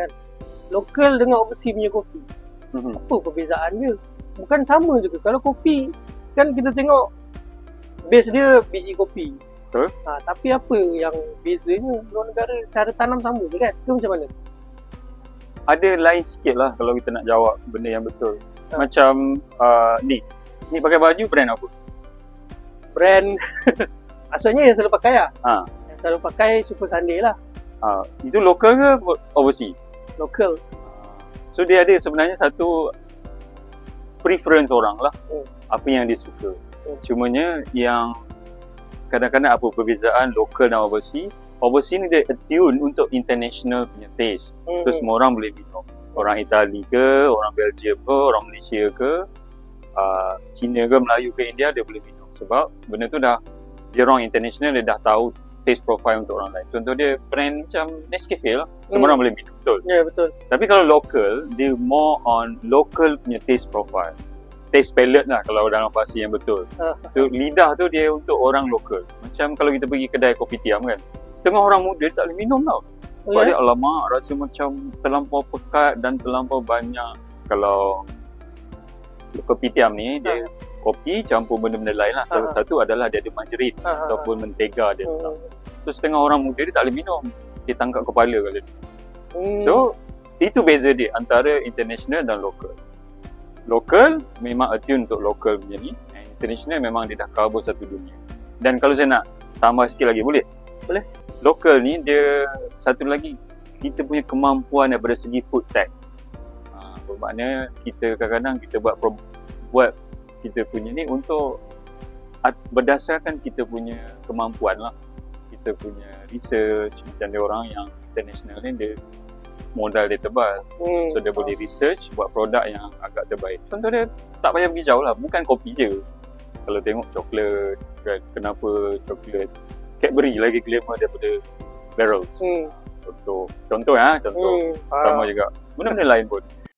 kan. Local dengan overseas punya kopi, apa perbezaan dia? Bukan sama juga. Kalau kopi kan kita tengok base dia biji kopi. Betul. Tapi apa yang bezanya? Luar negara cara tanam sama je kan? Ke macam mana? Ada lain sikit lah kalau kita nak jawab benda yang betul. Macam ni pakai baju brand apa? Brand maksudnya yang selalu pakai lah. Yang selalu pakai Super Sunday lah. Itu local ke overseas? Local. So dia ada sebenarnya satu preference orang lah, apa yang dia suka. Cumanya yang kadang-kadang apa perbezaan local dan overseas. Overseas ni dia attune untuk international punya taste. So semua orang boleh minum. Orang Itali ke, orang Belgium ke, orang Malaysia ke, Cina ke, Melayu ke, India, dia boleh minum. Sebab benda tu dia orang international, dia dah tahu taste profile untuk orang lain. Contoh dia brand macam Nescafe lah, semua orang boleh minum, betul? Ya, betul. Tapi kalau local, dia more on local punya taste profile, taste palette lah kalau dalam bahasa yang betul. So lidah tu dia untuk orang local. Macam kalau kita pergi kedai kopi tiam kan, setengah orang muda tak boleh minum tau. Sebab dia alamak rasa macam terlampau pekat dan terlampau banyak. Kalau kopi tiam ni dia kopi campur benda-benda lain lah. Salah satu adalah dia ada margarin ataupun mentega dia. So setengah orang muda dia tak boleh minum. Dia tangkap kepala kalau dia. So itu beza dia antara international dan local. Local memang attune untuk local punya ni. International memang dia dah cover satu dunia. Dan kalau saya nak tambah sikit lagi, boleh? Boleh. Local ni dia satu lagi, kita punya kemampuan daripada segi food tech. Bermakna kita kadang-kadang kita buat kita punya ni untuk berdasarkan kita punya kemampuan lah. Kita punya research, macam dia orang yang international ni dia modal dia tebal. So dia boleh research buat produk yang agak terbaik. Contoh dia tak payah pergi jauh lah, bukan kopi je. Kalau tengok coklat kan, kenapa coklat Cadbury lagi glamour daripada Barrels. Contoh sama juga benda-benda lain pun.